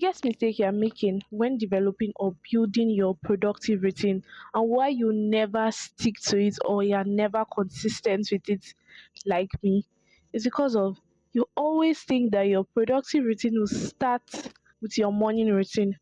biggest mistake you're making when developing or building your productive routine, and why you never stick to it or you're never consistent with it like me, is because of you always think that your productive routine will start with your morning routine,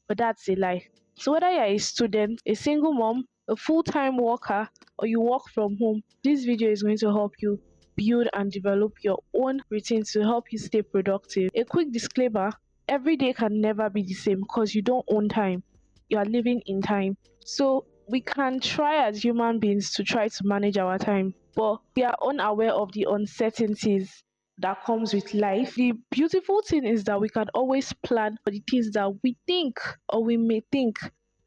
but that's a lie. So whether you're a student, a single mom, a full-time worker, or you work from home, this video is going to help you build and develop your own routine to help you stay productive. A quick disclaimer: every day can never be the same because you don't own time. You are living in time. So we can try as human beings to try to manage our time, but we are unaware of the uncertainties that comes with life. The beautiful thing is that we can always plan for the things that we think or we may think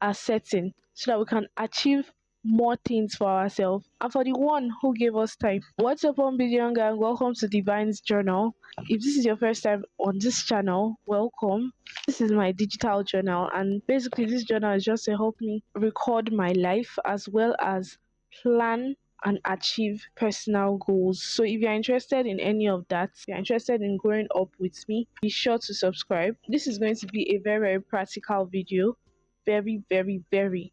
are certain, so that we can achieve more things for ourselves and for the one who gave us time. What's up, on Billion Gang? Welcome to Divine's Journal. If this is your first time on this channel, welcome. This is my digital journal, and basically this journal is just to help me record my life as well as plan and achieve personal goals. So if you're interested in any of that, if you're interested in growing up with me, be sure to subscribe. This is going to be a very, very practical video. Very, very, very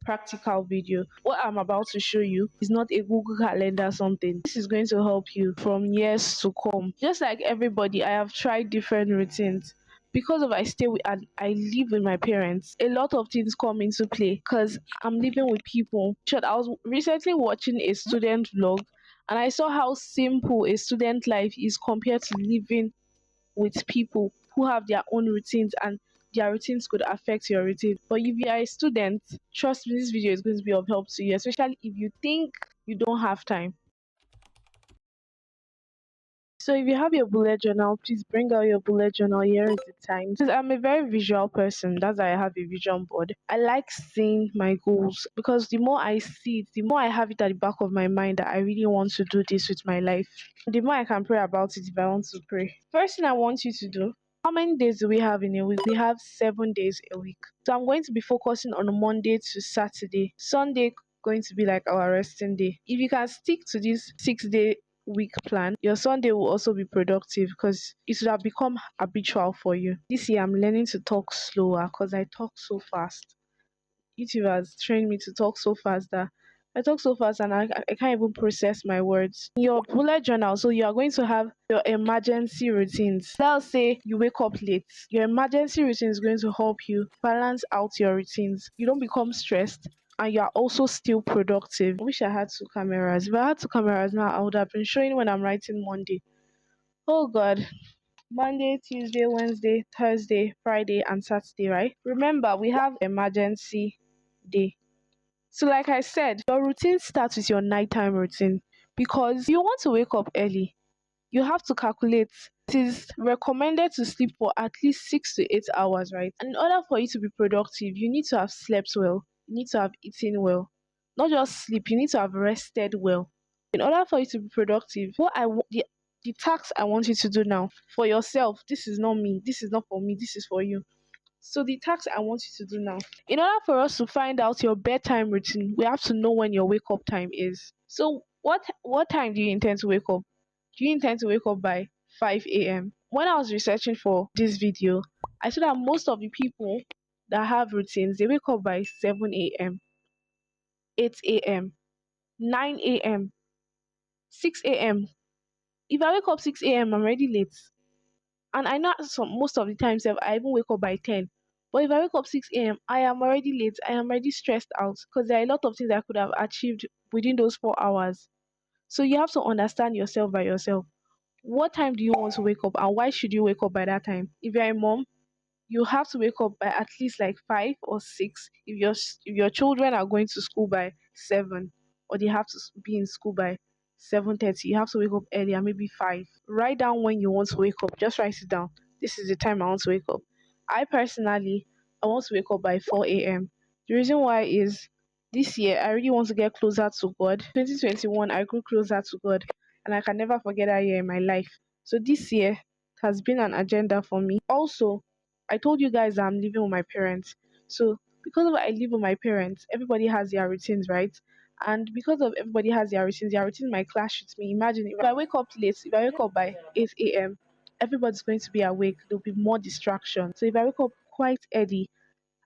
practical video. What I'm about to show you is not a Google calendar something. This is going to help you from years to come. Just like everybody, I have tried different routines. Because of I stay with and I live with my parents, a lot of things come into play because I'm living with people. Short, I was recently watching a student vlog, and I saw how simple a student life is compared to living with people who have their own routines, and their routines could affect your routine. But if you are a student, trust me, this video is going to be of help to you, especially if you think you don't have time. So if you have your bullet journal, please bring out your bullet journal. Here is the time. Since I'm a very visual person, that's why I have a vision board. I like seeing my goals because the more I see it, the more I have it at the back of my mind that I really want to do this with my life. The more I can pray about it if I want to pray. First thing I want you to do: how many days do we have in a week? We have 7 days a week. So I'm going to be focusing on Monday to Saturday. Sunday going to be like our resting day. If you can stick to this 6 day week plan, your Sunday will also be productive because it would have become habitual for you. This year I'm learning to talk slower because I talk so fast. YouTube has trained me to talk so fast that I talk so fast and I can't even process my words. In your bullet journal, so you are going to have your emergency routines. That'll say you wake up late. Your emergency routine is going to help you balance out your routines. You don't become stressed and you are also still productive. I wish I had two cameras. If I had two cameras now, I would have been showing when I'm writing Monday. Oh God. Monday, Tuesday, Wednesday, Thursday, Friday, and Saturday, right? Remember, we have emergency day. So, like I said, your routine starts with your nighttime routine because you want to wake up early. You have to calculate. It is recommended to sleep for at least 6 to 8 hours, right? And in order for you to be productive, you need to have slept well. You need to have eaten well. Not just sleep, you need to have rested well. In order for you to be productive, the task I want you to do now for yourself. This is not me. This is not for me. This is for you. So the task I want you to do now, in order for us to find out your bedtime routine, we have to know when your wake up time is. So what time do you intend to wake up? Do you intend to wake up by 5 a.m.? When I was researching for this video, I saw that most of the people that have routines, they wake up by 7 a.m., 8 a.m., 9 a.m., 6 a.m. If I wake up 6 a.m., I'm already late. And I know most of the times I even wake up by 10. But if I wake up 6 a.m., I am already late. I am already stressed out because there are a lot of things I could have achieved within those 4 hours. So you have to understand yourself by yourself. What time do you want to wake up and why should you wake up by that time? If you're a mom, you have to wake up by at least like 5 or 6 if your children are going to school by 7, or they have to be in school by 7:30. You have to wake up earlier, maybe 5. Write down when you want to wake up. Just write it down. This is the time I want to wake up. I personally, I want to wake up by 4 a.m. The reason why is this year I really want to get closer to God. 2021 I grew closer to God, and I can never forget that year in my life. So this year has been an agenda for me. Also, I told you guys that I'm living with my parents. So because of I live with my parents, everybody has their routines, right? And because of everybody has their routines might clash with me. Imagine if I wake up late, if I wake up by 8 a.m., everybody's going to be awake. There'll be more distraction. So if I wake up quite early,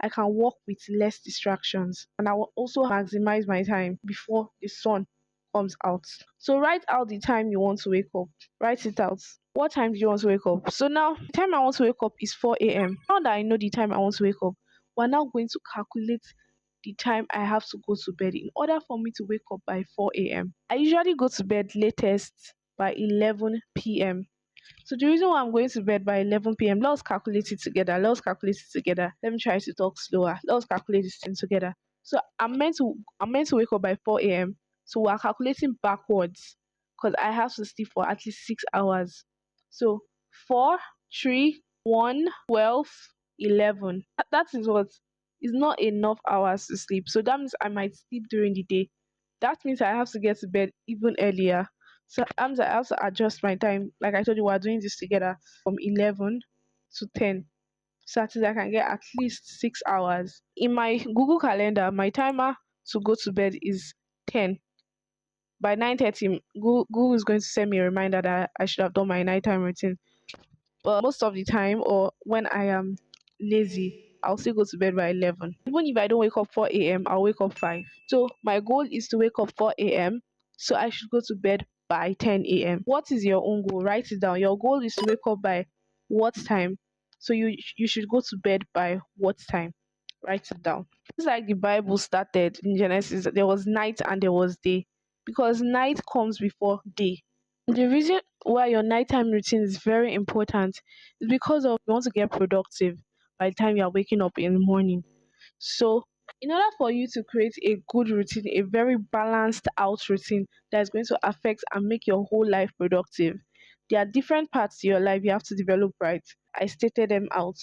I can work with less distractions, and I will also maximize my time before the sun comes out. So write out the time you want to wake up. Write it out. What time do you want to wake up? So now the time I want to wake up is 4 a.m. Now that I know the time I want to wake up, we're now going to calculate the time I have to go to bed in order for me to wake up by 4 a.m. I usually go to bed latest by 11 p.m. So the reason why I'm going to bed by 11 p.m., let's calculate it together. Let's calculate it together. Let me try to talk slower. Let's calculate this thing together. So I'm meant to wake up by 4 a.m. So we're calculating backwards because I have to sleep for at least 6 hours. So 4, 3, 1, 12, 11. That is what is not enough hours to sleep. So that means I might sleep during the day. That means I have to get to bed even earlier. So I have to adjust my time. Like I told you, we're doing this together from 11 to 10. So that is I can get at least 6 hours. In my Google Calendar, my timer to go to bed is 10. By 9:30, Google is going to send me a reminder that I should have done my nighttime routine. But most of the time, or when I am lazy, I'll still go to bed by 11. Even if I don't wake up 4 a.m., I'll wake up 5. So my goal is to wake up 4 a.m. So I should go to bed by 10 a.m. What is your own goal? Write it down. Your goal is to wake up by what time? So you should go to bed by what time? Write it down. It's like the Bible started in Genesis. There was night and there was day. Because night comes before day. The reason why your nighttime routine is very important is because of you want to get productive by the time you are waking up in the morning. So, in order for you to create a good routine, a very balanced out routine that is going to affect and make your whole life productive, there are different parts to your life you have to develop right. I stated them out.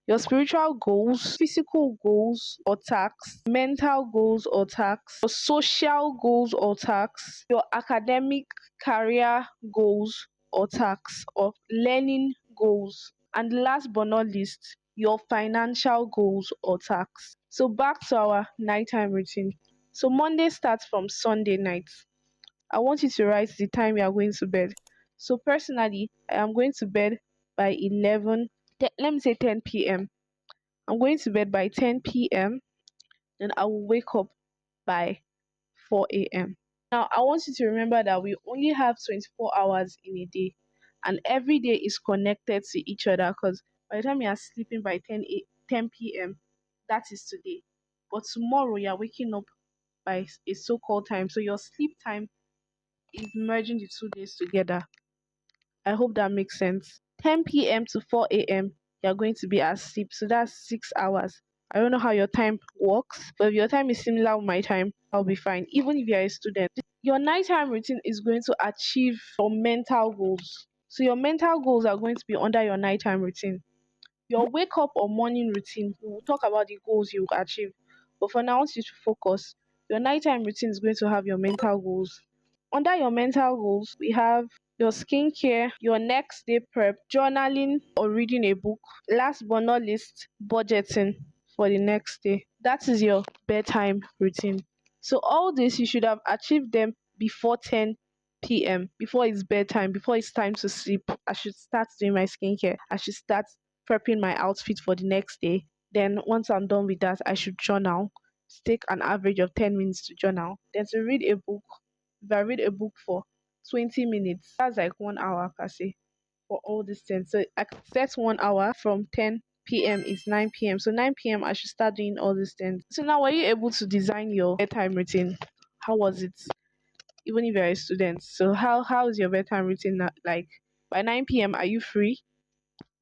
Your spiritual goals, physical goals or tasks, mental goals or tasks, your social goals or tasks, your academic career goals or tasks, or learning goals, and last but not least, your financial goals or tasks. So back to our nighttime routine. So Monday starts from Sunday night. I want you to write the time you are going to bed. So personally, I am going to bed by let me say 10 p.m. I'm going to bed by 10 p.m. Then I will wake up by 4 a.m. Now, I want you to remember that we only have 24 hours in a day, and every day is connected to each other because by the time you are sleeping by 10 p.m., that is today. But tomorrow, you are waking up by a so called time. So your sleep time is merging the 2 days together. I hope that makes sense. 10 p.m. to 4 a.m., you're going to be asleep. So that's 6 hours. I don't know how your time works, but if your time is similar with my time, I'll be fine. Even if you're a student, your nighttime routine is going to achieve your mental goals. So your mental goals are going to be under your nighttime routine. Your wake up or morning routine, we will talk about the goals you will achieve. But for now, I want you to focus. Your nighttime routine is going to have your mental goals. Under your mental goals, we have your skincare, your next day prep, journaling or reading a book. Last but not least, budgeting for the next day. That is your bedtime routine. So all this you should have achieved them before 10 p.m. Before it's bedtime, before it's time to sleep. I should start doing my skincare. I should start prepping my outfit for the next day. Then once I'm done with that, I should journal. Take an average of 10 minutes to journal. Then to read a book. If I read a book for 20 minutes, that's like 1 hour per se for all these things. So I can set 1 hour from 10 p.m. is 9 p.m. So 9 p.m. I should start doing all these things. So now were you able to design your bedtime routine? How was it? Even if you're a student. So how is your bedtime routine like? By 9 p.m. are you free?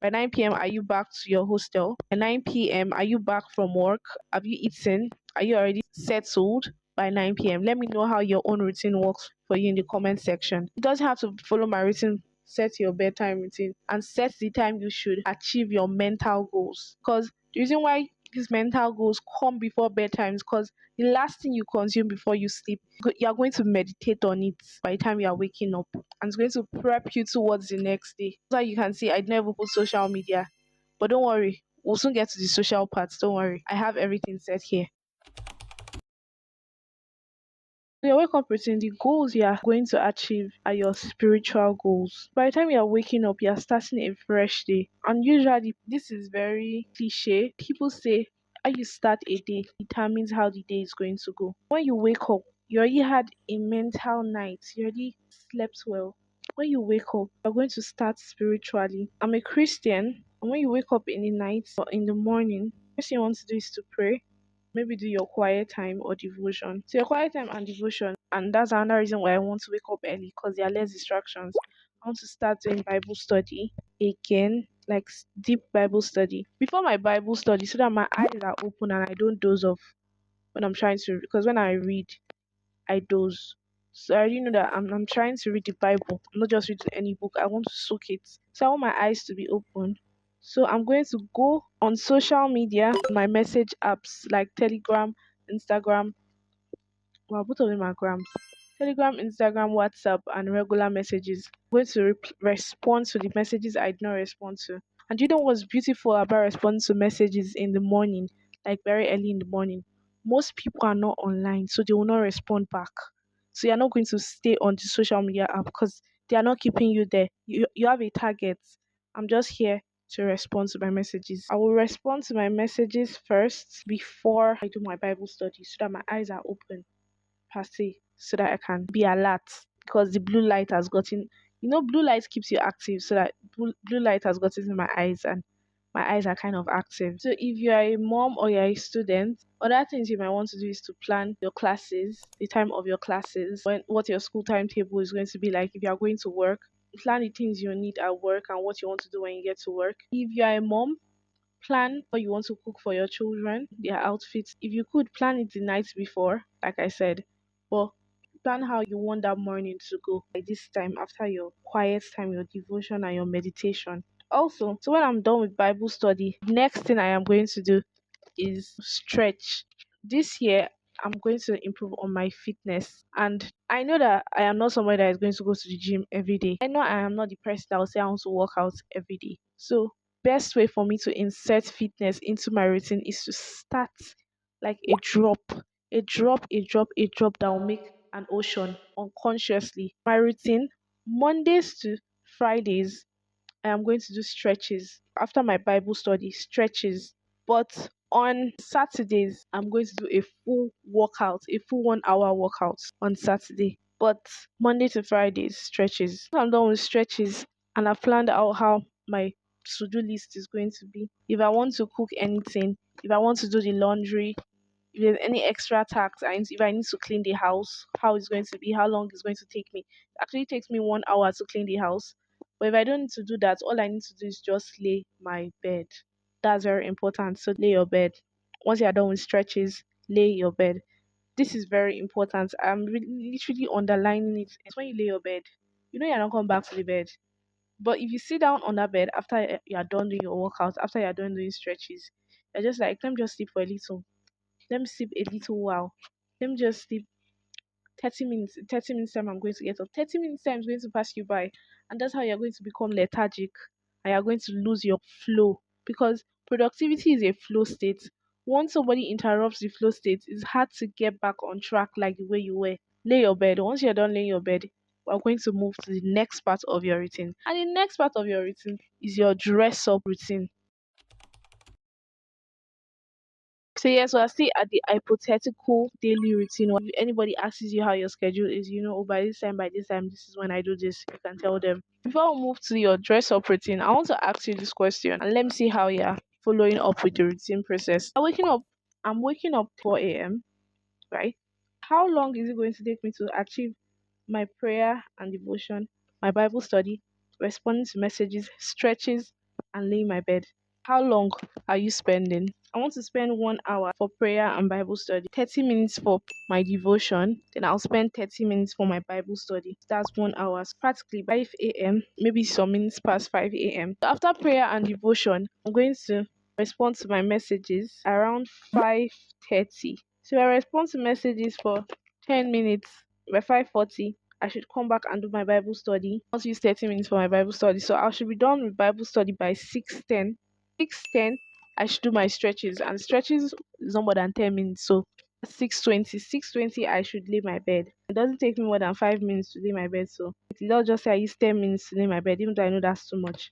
By 9 p.m., are you back to your hostel? By 9 p.m., are you back from work? Have you eaten? Are you already settled by 9 p.m.? Let me know how your own routine works for you in the comment section. It doesn't have to follow my routine. Set your bedtime routine and set the time you should achieve your mental goals. Because the reason why these mental goals come before bedtime is because the last thing you consume before you sleep, you are going to meditate on it by the time you are waking up, and it's going to prep you towards the next day. So you can see I never put social media, but don't worry, we'll soon get to the social parts. Don't worry, I have everything set here. So your wake up routine, the goals you are going to achieve are your spiritual goals. By the time you are waking up, you are starting a fresh day. And usually, this is very cliche. People say how you start a day determines how the day is going to go. When you wake up, you already had a mental night, you already slept well. When you wake up, you're going to start spiritually. I'm a Christian, and when you wake up in the night or in the morning, first thing you want to do is to pray, maybe do your quiet time or devotion. So your quiet time and devotion, and that's another reason why I want to wake up early because there are less distractions. I want to start doing Bible study again, like deep Bible study before my Bible study, so that my eyes are open and I don't doze off when I'm trying to. Because when I read, I doze. So I already know that I'm trying to read the Bible. I'm not just reading any book. I want to soak it. So I want my eyes to be open. So I'm going to go on social media, my message apps like Telegram, Instagram. Well, both of them are grams. Telegram, Instagram, WhatsApp, and regular messages. I'm going to respond to the messages I did not respond to. And you know what's beautiful about responding to messages in the morning, like very early in the morning? Most people are not online, so they will not respond back. So you're not going to stay on the social media app because they are not keeping you there. You have a target. I'm just here to respond to my messages. I will respond to my messages first before I do my Bible study so that my eyes are open per se so that I can be alert because the blue light has gotten, blue light keeps you active so that blue light has gotten in my eyes and my eyes are kind of active. So if you are a mom or you're a student, other things you might want to do is to plan your classes, the time of your classes, what your school timetable is going to be like if you are going to work. Plan the things you need at work and what you want to do when you get to work. If you are a mom, plan what you want to cook for your children, their outfits. If you could plan it the night before, like I said, but plan how you want that morning to go by this time after your quiet time, your devotion, and your meditation. Also, so when I'm done with Bible study, next thing I am going to do is stretch. This year, I'm going to improve on my fitness. And I know that I am not somebody that is going to go to the gym every day. I know I am not the person that will say I want to work out every day. So, best way for me to insert fitness into my routine is to start like a drop that will make an ocean unconsciously. My routine, Mondays to Fridays, I am going to do stretches after my Bible study, stretches. But on Saturdays, I'm going to do a full workout, a full 1 hour workout on Saturday. But Monday to Fridays, stretches. I'm done with stretches and I've planned out how my to do list is going to be. If I want to cook anything, if I want to do the laundry, if there's any extra tasks, if I need to clean the house, how it's going to be, how long it's going to take me. It actually takes me 1 hour to clean the house. But if I don't need to do that, all I need to do is just lay my bed. That's very important. So lay your bed. Once you're done with stretches, lay your bed. This is very important. I'm literally underlining it. It's when you lay your bed. You know you're not coming back to the bed. But if you sit down on that bed after you're done doing your workout, after you're done doing stretches, you're just like, let me just sleep for a little. Let me sleep a little while. Let me just sleep 30 minutes. 30 minutes time I'm going to get up. 30 minutes time is going to pass you by. And that's how you're going to become lethargic and you're going to lose your flow. Because productivity is a flow state. Once somebody interrupts the flow state, it's hard to get back on track like the way you were. Lay your bed. Once you're done laying your bed, we're going to move to the next part of your routine. And the next part of your routine is your dress up routine. So yes, so I still at the hypothetical daily routine. If anybody asks you how your schedule is, oh, by this time, this is when I do this. You can tell them. Before we move to your dress up routine, I want to ask you this question and let me see how you're following up with the routine process. I'm waking up 4 a.m., right? How long is it going to take me to achieve my prayer and devotion, my Bible study, responding to messages, stretches, and laying my bed? How long are you spending? I want to spend 1 hour for prayer and Bible study, 30 minutes for my devotion, then I'll spend 30 minutes for my Bible study. That's 1 hour. So practically 5 a.m., maybe some minutes past 5 a.m. So after prayer and devotion, I'm going to respond to my messages around 5:30. So I respond to messages for 10 minutes. By 5:40, I should come back and do my Bible study. I want to use 30 minutes for my Bible study. So I should be done with Bible study by 6:10. 6:10, I should do my stretches. And stretches is no more than 10 minutes. So 6:20, I should leave my bed. It doesn't take me more than 5 minutes to leave my bed. So let's just say I use 10 minutes to leave my bed, even though I know that's too much.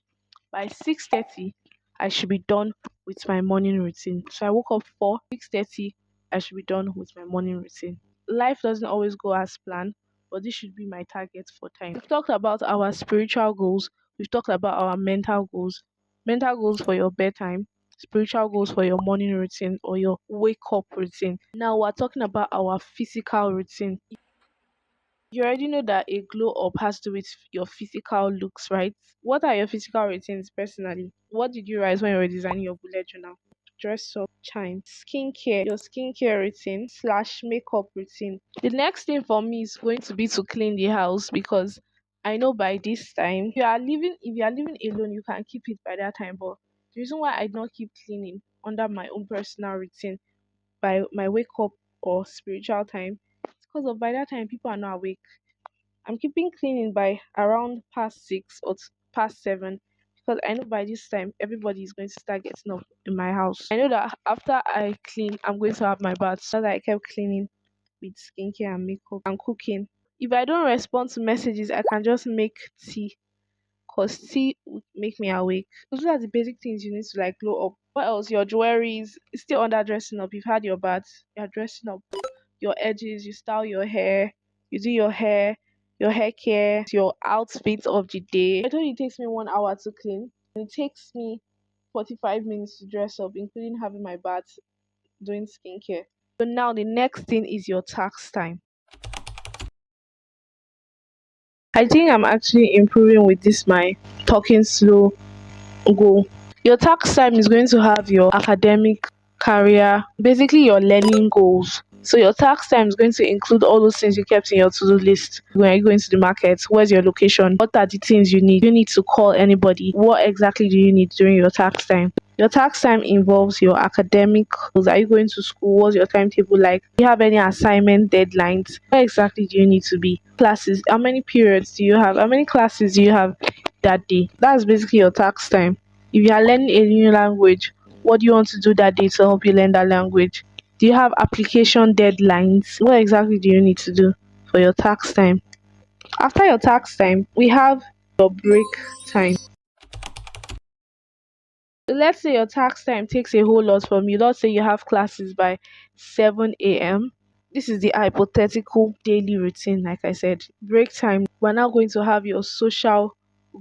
By 6:30, I should be done with my morning routine. So I woke up 6:30, I should be done with my morning routine. Life doesn't always go as planned, but this should be my target for time. We've talked about our spiritual goals, we've talked about our mental goals. Mental goals for your bedtime, spiritual goals for your morning routine or your wake up routine. Now we're talking about our physical routine. You already know that a glow up has to do with your physical looks, right? What are your physical routines personally? What did you write when you were designing your bullet journal? Dress up, chime, skincare, your skincare routine slash makeup routine. The next thing for me is going to be to clean the house because I know by this time, if you are living alone, you can keep it by that time. But the reason why I don't keep cleaning under my own personal routine by my wake up or spiritual time, it's because of by that time people are not awake. I'm keeping cleaning by around past 6 or past 7 because I know by this time everybody is going to start getting up in my house. I know that after I clean, I'm going to have my bath. So that I kept cleaning with skincare and makeup and cooking. If I don't respond to messages, I can just make tea because tea would make me awake. Those are the basic things you need to like glow up. What else? Your jewelry is still under dressing up. You've had your bath, you're dressing up your edges, you style your hair, you do your hair care, your outfit of the day. I told you it takes me 1 hour to clean. And it takes me 45 minutes to dress up, including having my bath, doing skincare. So now the next thing is your tax time. I think I'm actually improving with this my talking slow goal. Your tax time is going to have your academic, career, basically your learning goals. So your tax time is going to include all those things you kept in your to-do list. When are you going to the market? Where's your location? What are the things you need? You need to call anybody. What exactly do you need during your tax time? Your tax time involves your academic goals. Are you going to school? What's your timetable like? Do you have any assignment deadlines? Where exactly do you need to be? Classes. How many periods do you have? How many classes do you have that day? That's basically your tax time. If you are learning a new language, what do you want to do that day to help you learn that language? Do you have application deadlines? What exactly do you need to do for your tax time? After your tax time, we have your break time. Let's say your tax time takes a whole lot from you. Let's say you have classes by 7 a.m. This is the hypothetical daily routine, like I said. Break time, we're now going to have your social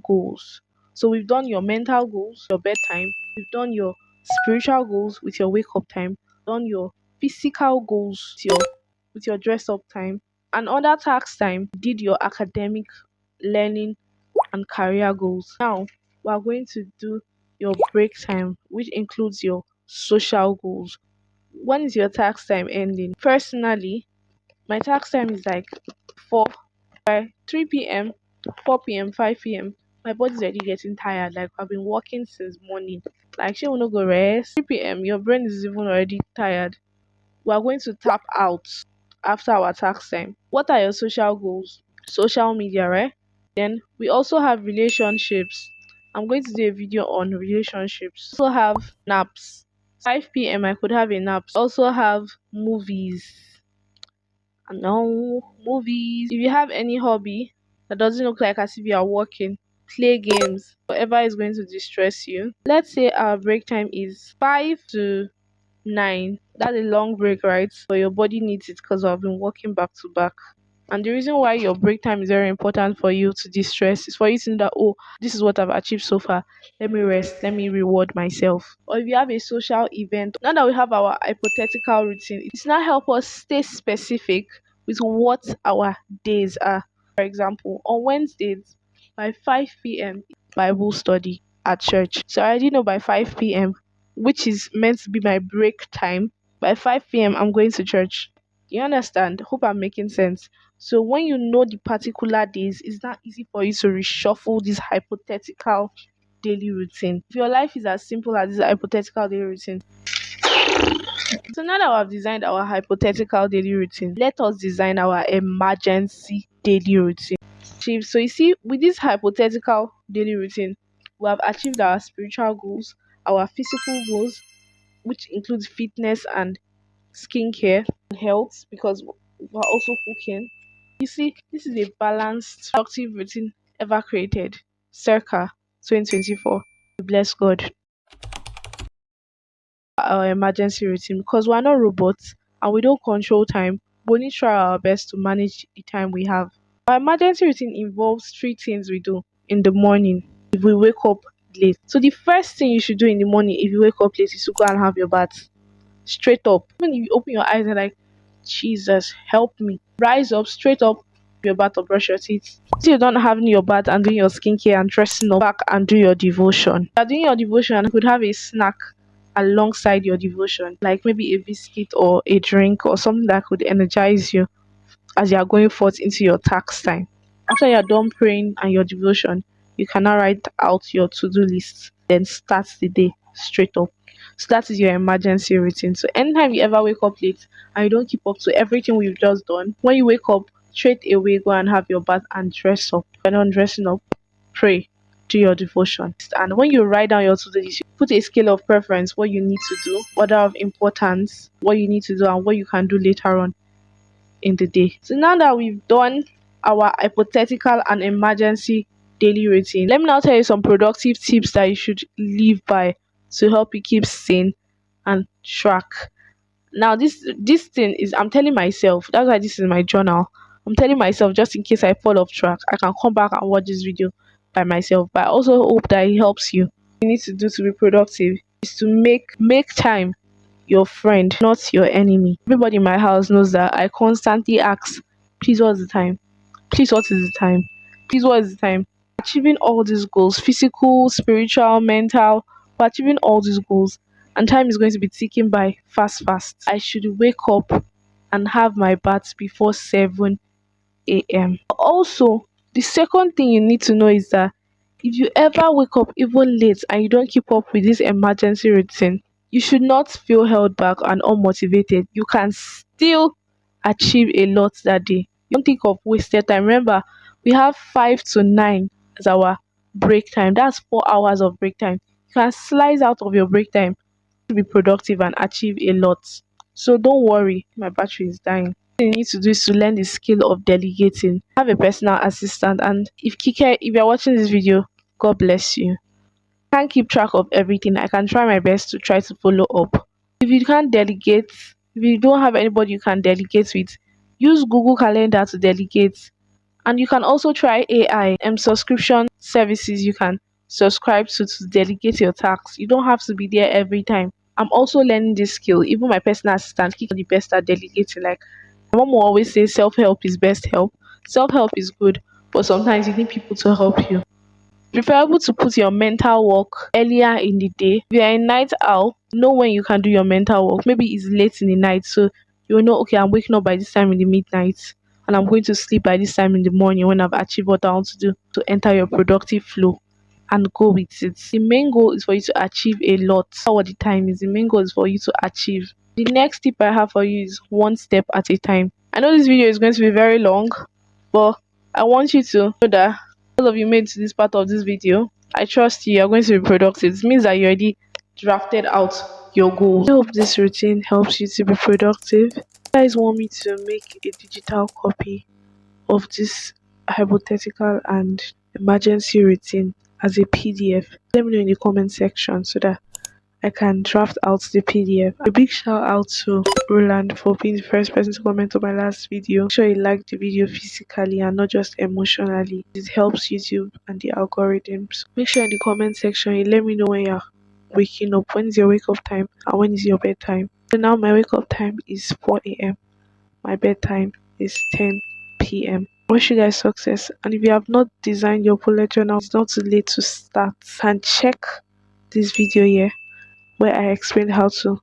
goals. So we've done your mental goals, your bedtime, we've done your spiritual goals with your wake up time, done your physical goals with your dress up time. And under tax time, did your academic learning and career goals. Now, we are going to do your break time, which includes your social goals. When is your tax time ending? Personally, my tax time is like 4 by 3 p.m., 4 p.m., 5 p.m. My body's already getting tired. Like I've been working since morning. Like she will not go rest. 3 p.m. Your brain is even already tired. We are going to tap out after our tax time. What are your social goals? Social media, right? Then we also have relationships. I'm going to do a video on relationships. Also have naps. 5 p.m. I could have a nap. Also have movies. No movies. If you have any hobby that doesn't look like as if you are working, play games. Whatever is going to distress you. Let's say our break time is 5 to 9. That's a long break, right? But your body needs it because I've been working back to back. And the reason why your break time is very important for you to distress is for you to know that, oh, this is what I've achieved so far. Let me rest. Let me reward myself. Or if you have a social event, now that we have our hypothetical routine, it's not help us stay specific with what our days are. For example, on Wednesdays by 5 p.m. Bible study at church. So I already know by 5 p.m., which is meant to be my break time, by 5 p.m. I'm going to church. You understand? Hope I'm making sense. So when you know the particular days, it's not easy for you to reshuffle this hypothetical daily routine. If your life is as simple as this hypothetical daily routine. So now that we have designed our hypothetical daily routine, let us design our emergency daily routine. So you see, with this hypothetical daily routine, we have achieved our spiritual goals, our physical goals, which includes fitness and skincare, and health because we're also cooking. You see, this is a balanced, productive routine ever created. Circa 2024. Bless God. Our emergency routine because we're not robots and we don't control time. We only try our best to manage the time we have. Our emergency routine involves three things we do in the morning if we wake up late. So the first thing you should do in the morning if you wake up late is to go and have your bath. Straight up. When you open your eyes and like, Jesus, help me. Rise up, straight up, your bath or brush your teeth. So you don't having your bath and doing your skincare and dressing up back and do your devotion. You're doing your devotion, you could have a snack alongside your devotion, like maybe a biscuit or a drink or something that could energize you as you are going forth into your tax time. After you're done praying and your devotion, you can now write out your to-do list, then start the day straight up. So that is your emergency routine. So anytime you ever wake up late and you don't keep up to everything we've just done, when you wake up, straight away go and have your bath and dress up. When you're not dressing up, pray, do your devotion. And when you write down your to-do list, you put a scale of preference, what you need to do, order of importance, what you need to do, and what you can do later on in the day. So now that we've done our hypothetical and emergency daily routine, let me now tell you some productive tips that you should live by to help you keep sane and track. Now this thing is I'm telling myself, that's why this is my journal. I'm telling myself just in case I fall off track, I can come back and watch this video by myself. But I also hope that it helps you. You need to do to be productive is to make time your friend, not your enemy. Everybody in my house knows that I constantly ask, please, what's the time? Please, what is the time? Please, what is the time? Achieving all these goals, physical, spiritual, mental, but achieving all these goals, and time is going to be ticking by fast, fast. I should wake up and have my bath before 7 a.m. Also, the second thing you need to know is that if you ever wake up even late and you don't keep up with this emergency routine, you should not feel held back and unmotivated. You can still achieve a lot that day. Don't think of wasted time. Remember, we have 5 to 9 as our break time. That's 4 hours of break time. You can slice out of your break time to be productive and achieve a lot. So don't worry, my battery is dying. What you need to do is to learn the skill of delegating. Have a personal assistant, and if you're watching this video, God bless you. Can't keep track of everything. I can try my best to try to follow up. If you can't delegate, if you don't have anybody you can delegate with, use Google Calendar to delegate. And you can also try AI and subscription services you can subscribe to delegate your tasks. You don't have to be there every time. I'm also learning this skill. Even my personal assistant, Kiki, the best at delegating. Like my mom will always say, self-help is best help. Self-help is good, but sometimes you need people to help you. Preferable to put your mental work earlier in the day. If you're a night owl, know when you can do your mental work. Maybe it's late in the night, so you'll know, okay, I'm waking up by this time in the midnight and I'm going to sleep by this time in the morning when I've achieved what I want to do to enter your productive flow and go with it. The main goal is for you to achieve a lot. That's what the time is. The main goal is for you to achieve. The next tip I have for you is one step at a time. I know this video is going to be very long, but I want you to know that all of you made to this part of this video, I trust you are going to be productive. It means that you already drafted out your goals. I hope this routine helps you to be productive. You guys want me to make a digital copy of this hypothetical and emergency routine as a PDF? Let me know in the comment section so that I can draft out the PDF. A big shout out to Roland for being the first person to comment on my last video. Make sure you like the video physically and not just emotionally. It helps YouTube and the algorithms. Make sure in the comment section you let me know when you're waking up. When is your wake up time and when is your bedtime? So now my wake up time is 4 a.m. My bedtime is 10 p.m. Wish you guys success, and if you have not designed your bullet journal, it's not too late to start. And check this video here where I explained how to